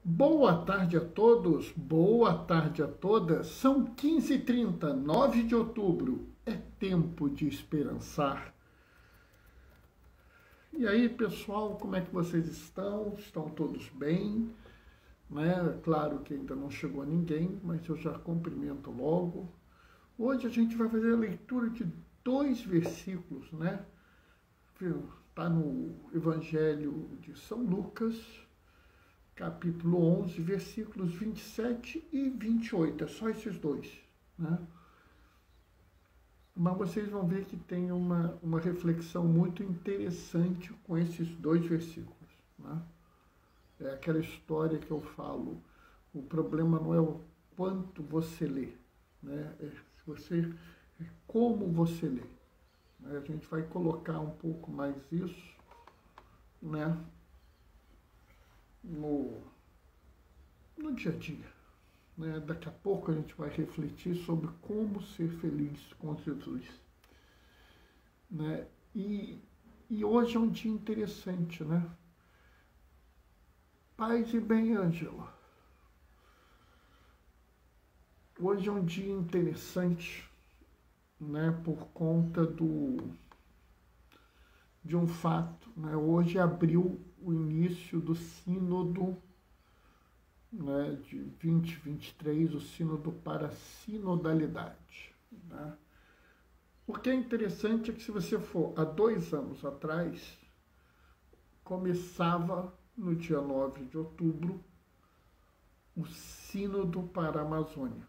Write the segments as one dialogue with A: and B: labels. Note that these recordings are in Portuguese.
A: Boa tarde a todos, boa tarde a todas. São 15h30, 9 de outubro. É tempo de esperançar. E aí, pessoal, como é que vocês estão? Estão todos bem? Né? Claro que ainda não chegou ninguém, mas eu já cumprimento logo. Hoje a gente vai fazer a leitura de 2 versículos, né? Está no Evangelho de São Lucas, capítulo 11, versículos 27 e 28, é só esses 2, né? Mas vocês vão ver que tem uma reflexão muito interessante com esses 2 versículos, né? É aquela história que eu falo, o problema não é o quanto você lê, né? É como você lê. A gente vai colocar um pouco mais isso, né, no dia a dia. Né? Daqui a pouco a gente vai refletir sobre como ser feliz com Jesus. Né? E hoje é um dia interessante, né? Paz e bem, Ângela. Hoje é um dia interessante, né, por conta de um fato. Né? Hoje abriu o início do sínodo, né, de 2023, o sínodo para a sinodalidade. Né? O que é interessante é que, se você for há 2 anos atrás, começava no dia 9 de outubro o sínodo para a Amazônia.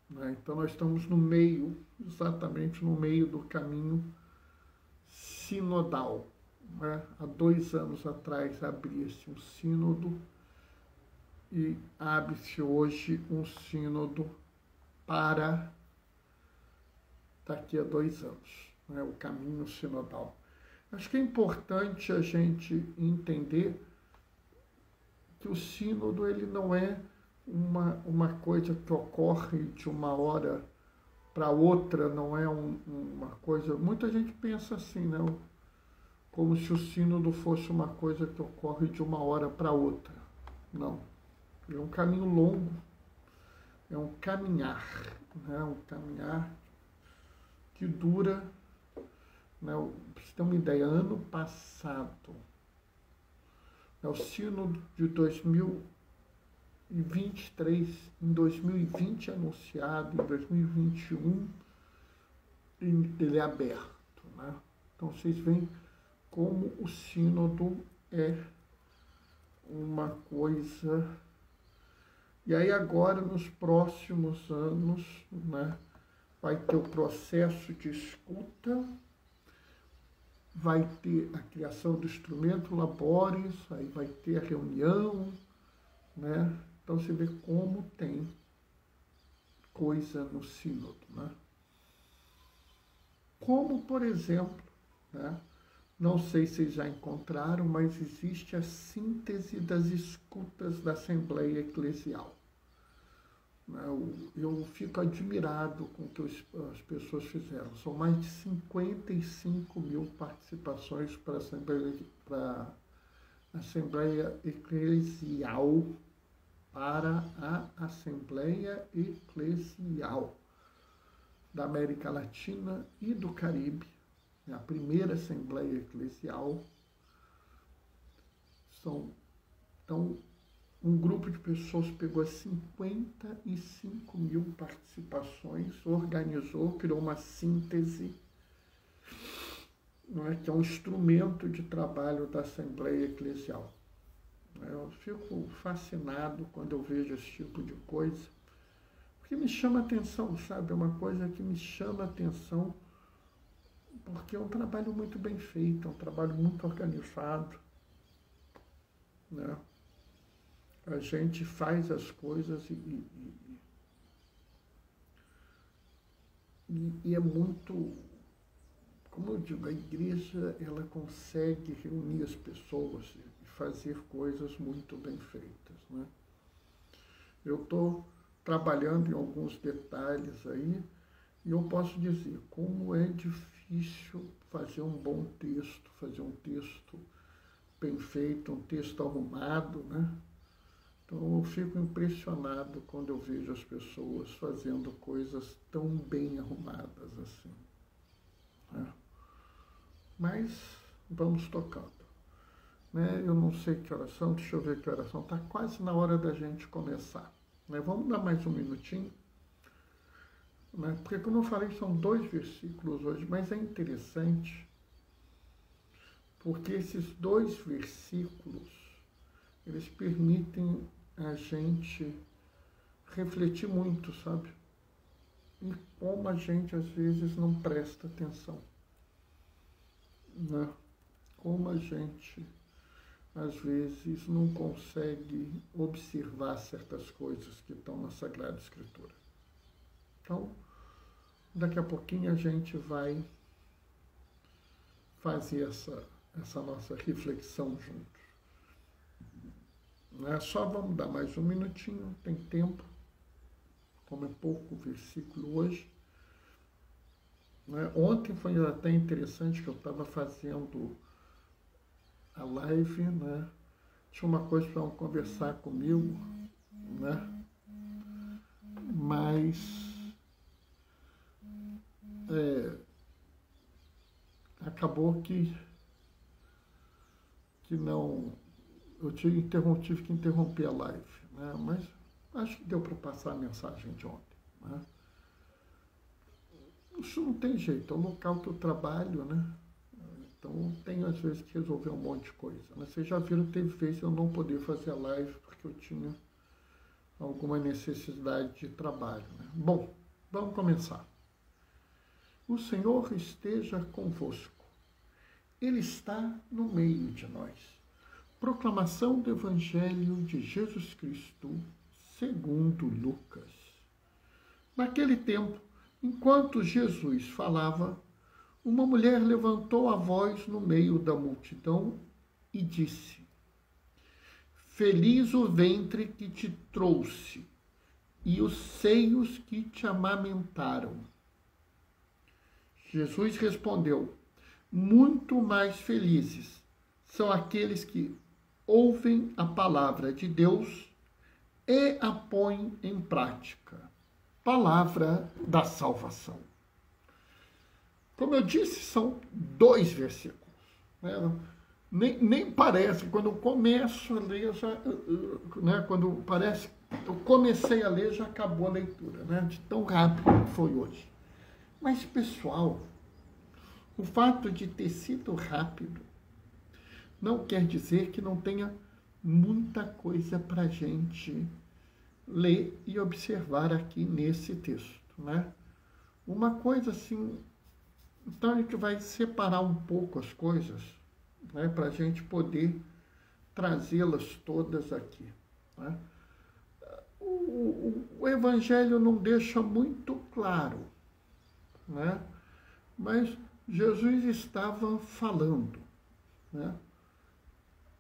A: Né? Então nós estamos no meio, exatamente no meio do caminho sinodal. Né? Há 2 anos atrás abria-se um sínodo e abre-se hoje um sínodo para daqui a 2 anos, né? O caminho sinodal. Acho que é importante a gente entender que o sínodo ele não é uma coisa que ocorre de uma hora para outra, não é uma coisa... Muita gente pensa assim, né? Como se o sínodo fosse uma coisa que ocorre de uma hora para outra. Não. É um caminho longo, é um caminhar, né? Um caminhar que dura, né? Para você ter uma ideia, ano passado, o sínodo de 2023, em 2020 anunciado, em 2021 ele é aberto, né? Então vocês veem como o sínodo é uma coisa... E aí agora, nos próximos anos, né, vai ter o processo de escuta, vai ter a criação do instrumento labores, aí vai ter a reunião, né? Então você vê como tem coisa no sínodo, né? Como, por exemplo, né, não sei se vocês já encontraram, mas existe a síntese das escutas da Assembleia Eclesial. Eu fico admirado com o que as pessoas fizeram. São mais de 55 mil participações para a Assembleia Eclesial, para a Assembleia Eclesial da América Latina e do Caribe, a primeira Assembleia Eclesial. Então, um grupo de pessoas pegou 55 mil participações, organizou, criou uma síntese, não é, que é um instrumento de trabalho da Assembleia Eclesial. Eu fico fascinado quando eu vejo esse tipo de coisa, porque me chama atenção, sabe? É uma coisa que me chama atenção, porque é um trabalho muito bem feito, é um trabalho muito organizado, né? A gente faz as coisas e é muito, como eu digo, a igreja ela consegue reunir as pessoas e fazer coisas muito bem feitas, né? Eu estou trabalhando em alguns detalhes aí e eu posso dizer como é difícil fazer um bom texto, fazer um texto bem feito, um texto arrumado, né? Então eu fico impressionado quando eu vejo as pessoas fazendo coisas tão bem arrumadas assim, né? Mas vamos tocando, né? Eu não sei que oração, deixa eu ver que oração, está quase na hora da gente começar, né? Vamos dar mais um minutinho, né? Porque como eu falei, são 2 versículos hoje, mas é interessante, porque esses 2 versículos, eles permitem a gente refletir muito, sabe? E como a gente às vezes não presta atenção, né? Como a gente às vezes não consegue observar certas coisas que estão na Sagrada Escritura. Então, daqui a pouquinho a gente vai fazer essa nossa reflexão juntos. Só vamos dar mais um minutinho, tem tempo, como é pouco versículo hoje. Ontem foi até interessante que eu estava fazendo a live, né? Tinha uma coisa para conversar comigo, né? Mas acabou que não, eu tive que interromper a live, né? Mas acho que deu para passar a mensagem de ontem, né? Isso não tem jeito, é o local que eu trabalho, né? Então tenho às vezes que resolver um monte de coisa. Mas vocês já viram, teve vezes eu não poder fazer a live porque eu tinha alguma necessidade de trabalho, né? Bom, vamos começar. O Senhor esteja convosco. Ele está no meio de nós. Proclamação do Evangelho de Jesus Cristo, segundo Lucas. Naquele tempo, enquanto Jesus falava, uma mulher levantou a voz no meio da multidão e disse: Feliz o ventre que te trouxe e os seios que te amamentaram. Jesus respondeu: muito mais felizes são aqueles que ouvem a palavra de Deus e a põem em prática. Palavra da salvação. Como eu disse, são 2 versículos, né? Nem parece, quando eu começo a ler, né? Quando parece, eu comecei a ler, já acabou a leitura, né? De tão rápido que foi hoje. Mas, pessoal, o fato de ter sido rápido não quer dizer que não tenha muita coisa para a gente ler e observar aqui nesse texto, né? Uma coisa assim, então a gente vai separar um pouco as coisas, né, para a gente poder trazê-las todas aqui, né? O Evangelho não deixa muito claro, né? Mas Jesus estava falando, né?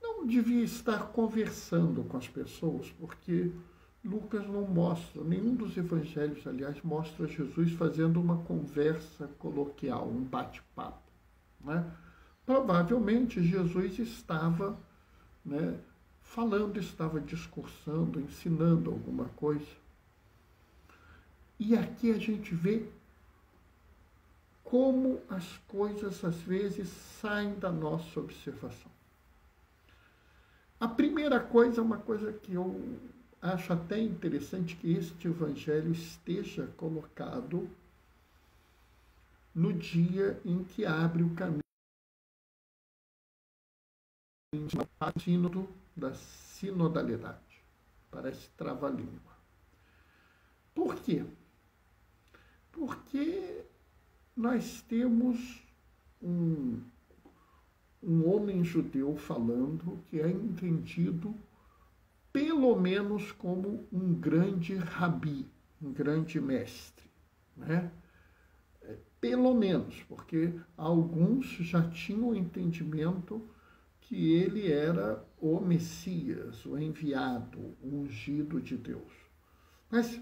A: Não devia estar conversando com as pessoas, porque Lucas não mostra, nenhum dos evangelhos, aliás, mostra Jesus fazendo uma conversa coloquial, um bate-papo, né? Provavelmente Jesus estava, né, falando, estava discursando, ensinando alguma coisa. E aqui a gente vê como as coisas às vezes saem da nossa observação. A primeira coisa é uma coisa que eu acho até interessante, que este evangelho esteja colocado no dia em que abre o caminho da sinodalidade. Parece trava-língua. Por quê? Porque nós temos um homem judeu falando que é entendido pelo menos como um grande rabi, um grande mestre, né? Pelo menos, porque alguns já tinham o entendimento que ele era o Messias, o enviado, o ungido de Deus. Mas,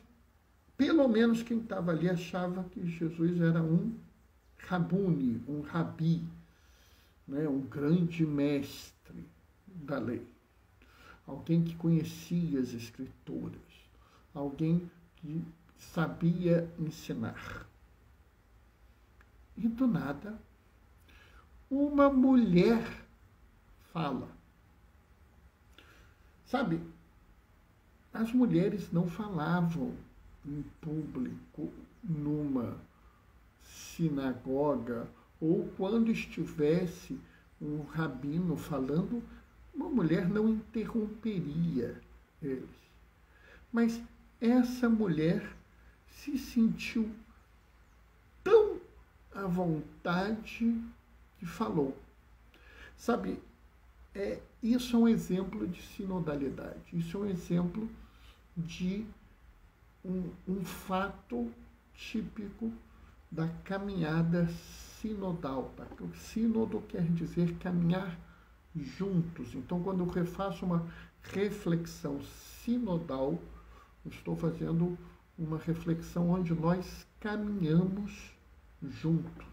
A: pelo menos, quem estava ali achava que Jesus era um rabuni, um rabi, né? Um grande mestre da lei. alguém que conhecia as Escrituras, alguém que sabia ensinar. E do nada, uma mulher fala. Sabe, as mulheres não falavam em público, numa sinagoga, ou quando estivesse um rabino falando, uma mulher não interromperia eles. Mas essa mulher se sentiu tão à vontade que falou. Sabe, isso é um exemplo de sinodalidade, isso é um exemplo de um fato típico da caminhada sinodal. Tá? O sínodo quer dizer caminhar juntos. Então, quando eu faço uma reflexão sinodal, eu estou fazendo uma reflexão onde nós caminhamos juntos,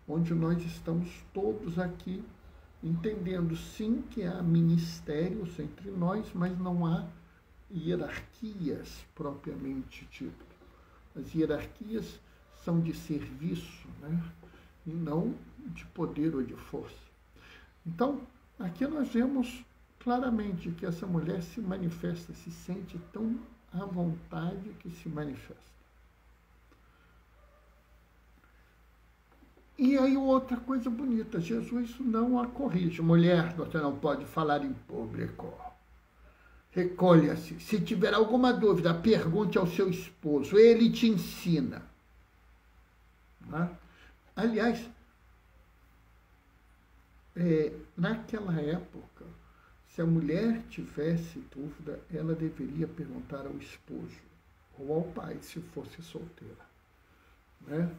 A: onde nós estamos todos aqui entendendo, sim, que há ministérios entre nós, mas não há hierarquias propriamente ditas. As hierarquias são de serviço, né? E não de poder ou de força. Então, aqui nós vemos claramente que essa mulher se manifesta, se sente tão à vontade que se manifesta. E aí outra coisa bonita, Jesus não a corrige. Mulher, você não pode falar em público. Recolha-se. Se tiver alguma dúvida, pergunte ao seu esposo. Ele te ensina. Né? Aliás, naquela época, se a mulher tivesse dúvida, ela deveria perguntar ao esposo ou ao pai, se fosse solteira. Né?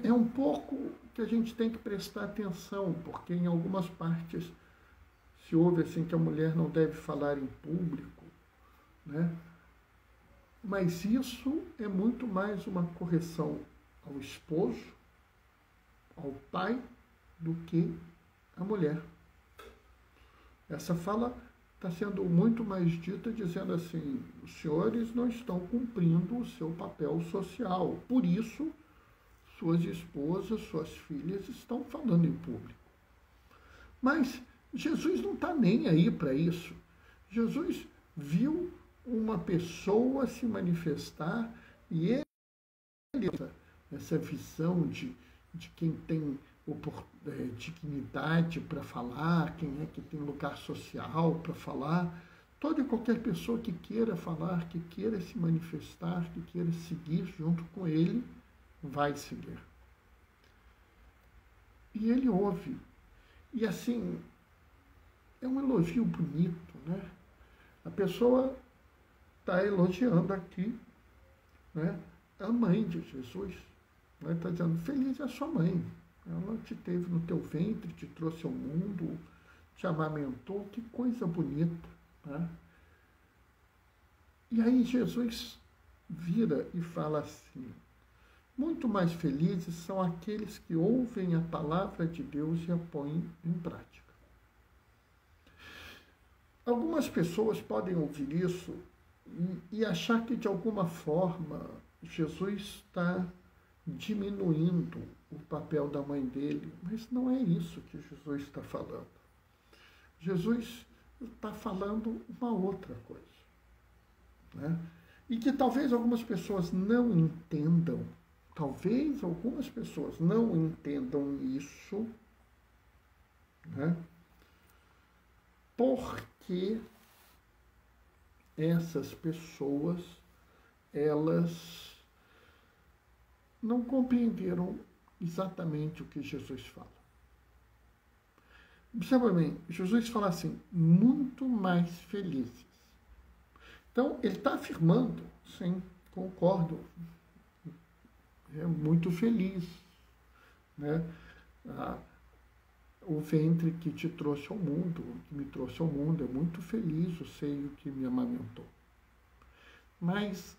A: É um pouco que a gente tem que prestar atenção, porque em algumas partes se ouve assim que a mulher não deve falar em público, né? Mas isso é muito mais uma correção ao esposo, ao pai, do que à mulher. Essa fala está sendo muito mais dita dizendo assim, os senhores não estão cumprindo o seu papel social, por isso suas esposas, suas filhas estão falando em público. Mas Jesus não está nem aí para isso. Jesus viu uma pessoa se manifestar e ele, essa visão de quem tem dignidade para falar, quem é que tem lugar social para falar, toda e qualquer pessoa que queira falar, que queira se manifestar, que queira seguir junto com ele, vai seguir. E ele ouve. E assim, é um elogio bonito, né? A pessoa está elogiando aqui, né, a mãe de Jesus. Está dizendo, feliz é a sua mãe. Ela te teve no teu ventre, te trouxe ao mundo, te amamentou, que coisa bonita. Né? E aí Jesus vira e fala assim, muito mais felizes são aqueles que ouvem a palavra de Deus e a põem em prática. Algumas pessoas podem ouvir isso e achar que, de alguma forma, Jesus está diminuindo o papel da mãe dele, mas não é isso que Jesus está falando. Jesus está falando uma outra coisa. Né? E que talvez algumas pessoas não entendam, isso, né? Porque essas pessoas, elas não compreenderam exatamente o que Jesus fala. Observa bem, Jesus fala assim, muito mais felizes. Então, ele está afirmando, sim, concordo, é muito feliz, né? O ventre que te trouxe ao mundo, que me trouxe ao mundo, é muito feliz o seio que me amamentou. Mas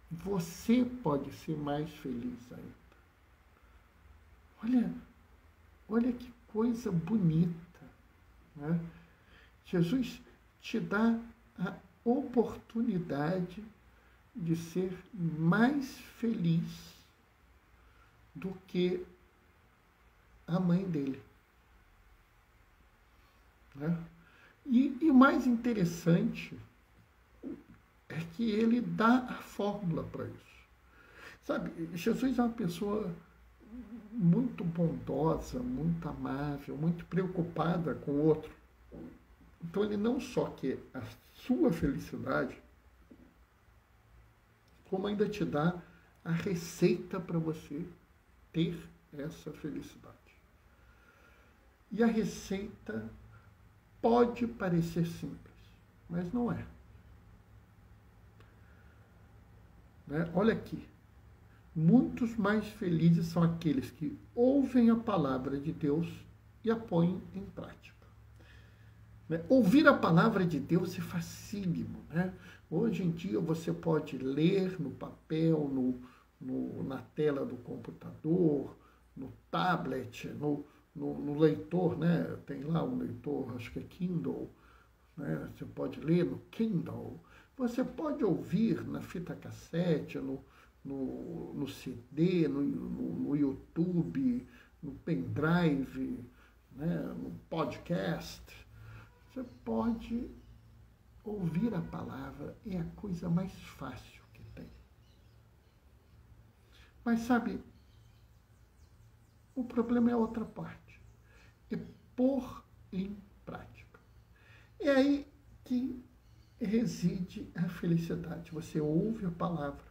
A: você pode ser mais feliz ainda. Olha que coisa bonita, né? Jesus te dá a oportunidade de ser mais feliz do que a mãe dele. Né? E o mais interessante é que ele dá a fórmula para isso. Sabe, Jesus é uma pessoa muito bondosa, muito amável, muito preocupada com o outro. Então ele não só quer a sua felicidade, como ainda te dá a receita para você ter essa felicidade. E a receita pode parecer simples, mas não é. Né? Olha aqui. Muitos mais felizes são aqueles que ouvem a palavra de Deus e a põem em prática. Né? Ouvir a palavra de Deus é facílimo. Né? Hoje em dia você pode ler no papel, na tela do computador, no tablet, no leitor, né? Tem lá um leitor, acho que é Kindle, né? Você pode ler no Kindle. Você pode ouvir na fita cassete, no CD, no YouTube, no pendrive, né? No podcast. Você pode ouvir a palavra, é a coisa mais fácil que tem. Mas sabe, o problema é a outra parte. É pôr em prática. É aí que reside a felicidade. Você ouve a palavra,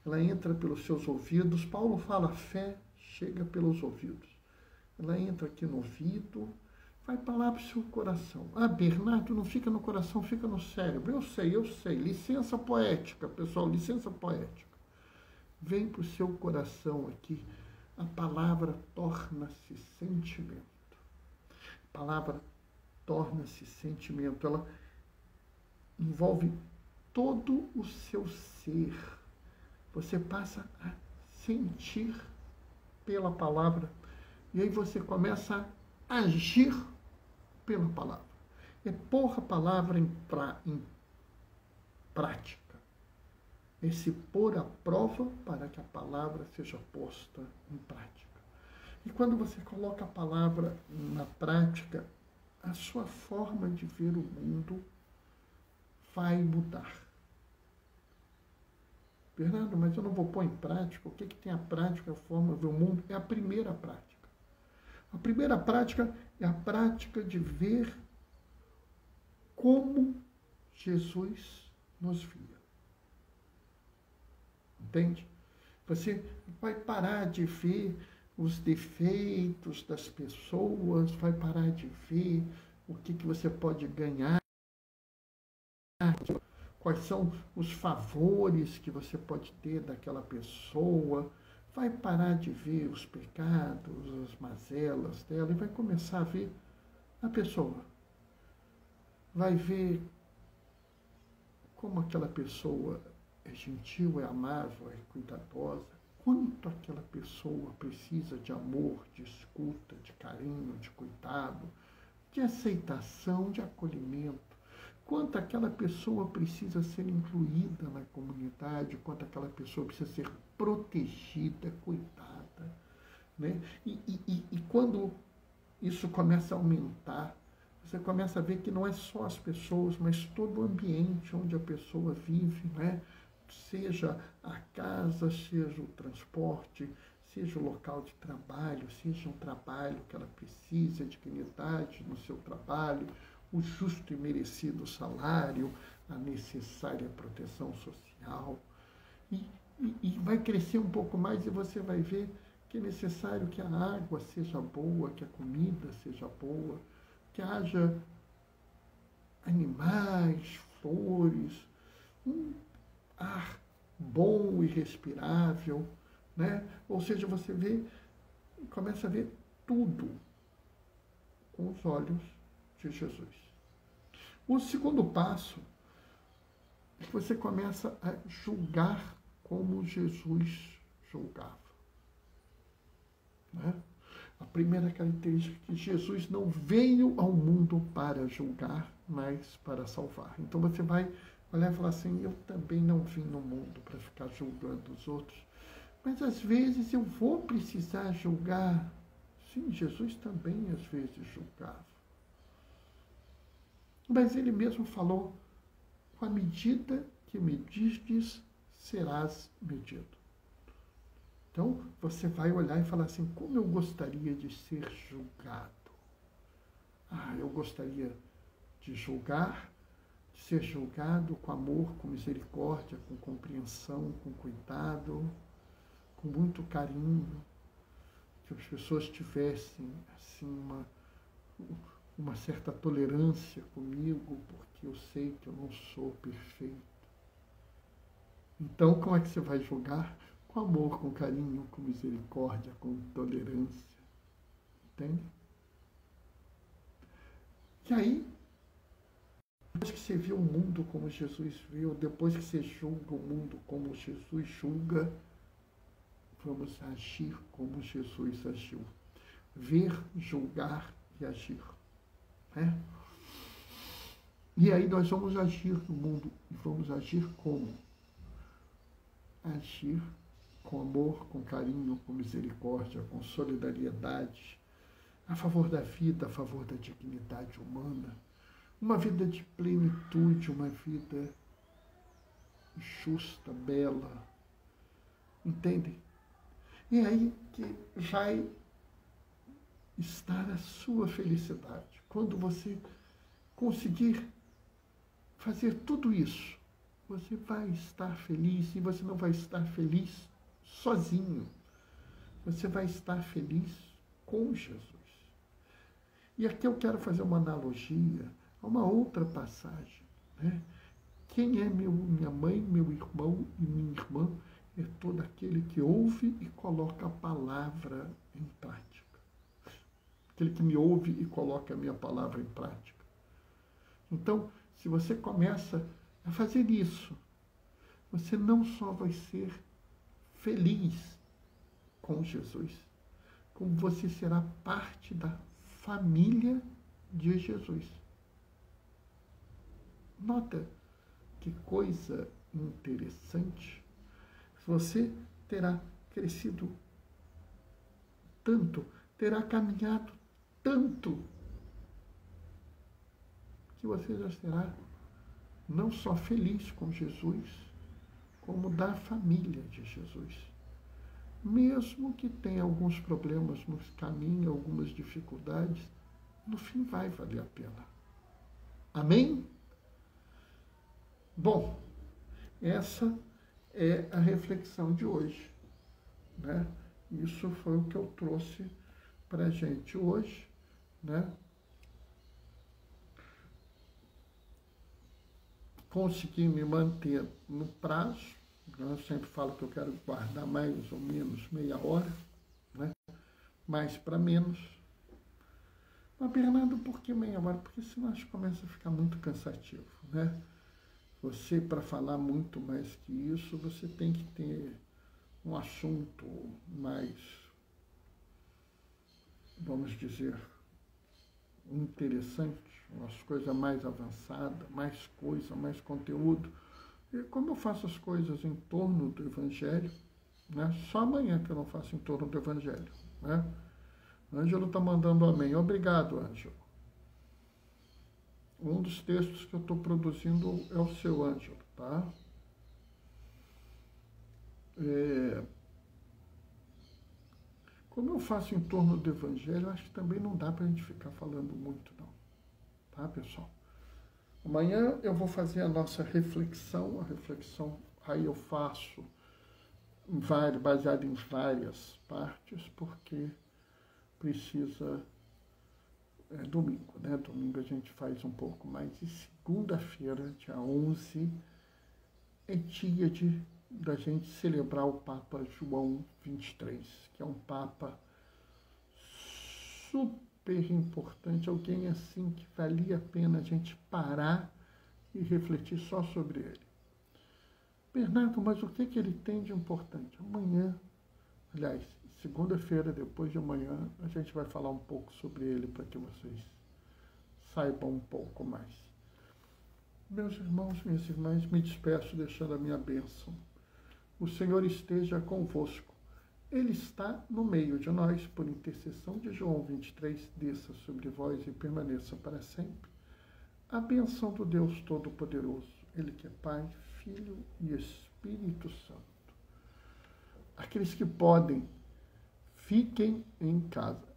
A: ela entra pelos seus ouvidos. Paulo fala, a fé chega pelos ouvidos. Ela entra aqui no ouvido, vai para lá para o seu coração. Ah, Bernardo, não fica no coração, fica no cérebro. Eu sei. Licença poética, pessoal, licença poética. Vem para o seu coração aqui. A palavra torna-se sentimento. A palavra torna-se sentimento. Ela envolve todo o seu ser. Você passa a sentir pela palavra. E aí você começa a agir pela palavra. É pôr a palavra em prática. É se pôr à prova para que a palavra seja posta em prática. E quando você coloca a palavra na prática, a sua forma de ver o mundo vai mudar. Bernardo, mas eu não vou pôr em prática. O que tem a prática, a forma de ver o mundo? É a primeira prática. A primeira prática é a prática de ver como Jesus nos via. Entende? Você vai parar de ver os defeitos das pessoas, vai parar de ver o que você pode ganhar, quais são os favores que você pode ter daquela pessoa, vai parar de ver os pecados, as mazelas dela e vai começar a ver a pessoa. Vai ver como aquela pessoa é gentil, é amável, é cuidadosa, quanto aquela pessoa precisa de amor, de escuta, de carinho, de cuidado, de aceitação, de acolhimento, quanto aquela pessoa precisa ser incluída na comunidade, quanto aquela pessoa precisa ser protegida, cuidada. Né? E quando isso começa a aumentar, você começa a ver que não é só as pessoas, mas todo o ambiente onde a pessoa vive, né? Seja a casa, seja o transporte, seja o local de trabalho, seja um trabalho que ela precisa, dignidade no seu trabalho, o justo e merecido salário, a necessária proteção social. E vai crescer um pouco mais e você vai ver que é necessário que a água seja boa, que a comida seja boa, que haja animais, flores, um ar bom e respirável, né? Ou seja, você começa a ver tudo com os olhos de Jesus. O segundo passo é que você começa a julgar como Jesus julgava. Né? A primeira característica é que Jesus não veio ao mundo para julgar, mas para salvar. Então você vai olhar e falar assim, eu também não vim no mundo para ficar julgando os outros, mas às vezes eu vou precisar julgar. Sim, Jesus também às vezes julgava. Mas ele mesmo falou, com a medida que medirdes, serás medido. Então, você vai olhar e falar assim, como eu gostaria de ser julgado? Eu gostaria de julgar, de ser julgado com amor, com misericórdia, com compreensão, com cuidado, com muito carinho, que as pessoas tivessem assim uma certa tolerância comigo, porque eu sei que eu não sou perfeito. Então, como é que você vai julgar? Com amor, com carinho, com misericórdia, com tolerância. Entende? E aí, depois que você vê o mundo como Jesus viu, depois que você julga o mundo como Jesus julga, vamos agir como Jesus agiu. Ver, julgar e agir. Né? E aí nós vamos agir no mundo. E vamos agir como? Agir com amor, com carinho, com misericórdia, com solidariedade, a favor da vida, a favor da dignidade humana, uma vida de plenitude, uma vida justa, bela. Entende? E aí que vai estar a sua felicidade. Quando você conseguir fazer tudo isso, você vai estar feliz e você não vai estar feliz sozinho. Você vai estar feliz com Jesus. E aqui eu quero fazer uma analogia a uma outra passagem. Né? Quem é minha mãe, meu irmão e minha irmã é todo aquele que ouve e coloca a palavra em prática. Aquele que me ouve e coloca a minha palavra em prática. Então, se você começa a fazer isso, você não só vai ser feliz com Jesus, como você será parte da família de Jesus. Nota que coisa interessante. Você terá crescido tanto, terá caminhado tanto, que você já será não só feliz com Jesus, como da família de Jesus. Mesmo que tenha alguns problemas no caminho, algumas dificuldades, no fim vai valer a pena. Amém? Bom, essa é a reflexão de hoje. Né? Isso foi o que eu trouxe para a gente hoje. Né? Consegui me manter no prazo. Eu sempre falo que eu quero guardar mais ou menos meia hora, né? Mais para menos. Mas, Bernardo, por que meia hora? Porque senão acho que começa a ficar muito cansativo, né? Você, para falar muito mais que isso, você tem que ter um assunto mais, vamos dizer, interessante, umas coisas mais avançadas, mais coisa, mais conteúdo. E como eu faço as coisas em torno do Evangelho, né? Só amanhã que eu não faço em torno do Evangelho. Né? Ângelo está mandando amém. Obrigado, Ângelo. Um dos textos que eu estou produzindo é o seu, Ângelo. Tá? Como eu faço em torno do Evangelho, acho que também não dá para a gente ficar falando muito, não. Tá, pessoal? Amanhã eu vou fazer a nossa reflexão. A reflexão aí eu faço baseado em várias partes, porque precisa... domingo, né? Domingo a gente faz um pouco mais. E segunda-feira, dia 11, é dia da gente celebrar o Papa João 23, que é um Papa super importante, alguém assim que valia a pena a gente parar e refletir só sobre ele. Bernardo, mas o que ele tem de importante? Amanhã Aliás, segunda-feira, depois de amanhã, a gente vai falar um pouco sobre ele para que vocês saibam um pouco mais. Meus irmãos, minhas irmãs, me despeço deixando a minha bênção. O Senhor esteja convosco. Ele está no meio de nós, por intercessão de João 23, desça sobre vós e permaneça para sempre. A bênção do Deus Todo-Poderoso, Ele que é Pai, Filho e Espírito Santo. Aqueles que podem, fiquem em casa.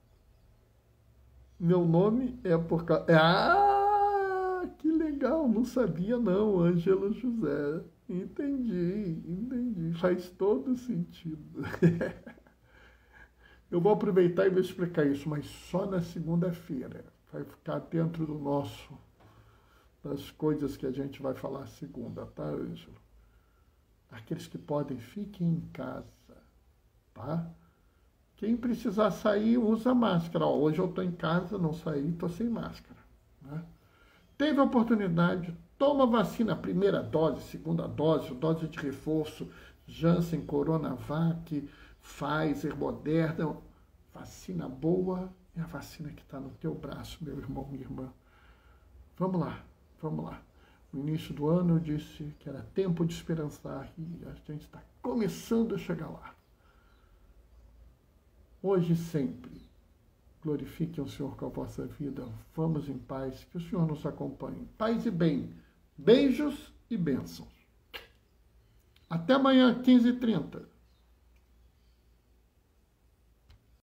A: Meu nome é por causa... Ah, que legal, não sabia não, Ângelo José. Entendi. Faz todo sentido. Eu vou aproveitar e vou explicar isso, mas só na segunda-feira. Vai ficar dentro das coisas que a gente vai falar segunda, tá, Ângelo? Aqueles que podem, fiquem em casa, tá? Quem precisar sair, usa máscara. Ó, hoje eu estou em casa, não saí, estou sem máscara, né? Teve a oportunidade, toma vacina, primeira dose, segunda dose, dose de reforço, Janssen, Coronavac, Pfizer, Moderna. Vacina boa é a vacina que está no teu braço, meu irmão, minha irmã. Vamos lá. No início do ano eu disse que era tempo de esperançar e a gente está começando a chegar lá. Hoje e sempre, glorifiquem o Senhor com a vossa vida. Vamos em paz, que o Senhor nos acompanhe. Paz e bem. Beijos e bênçãos. Até amanhã, 15h30.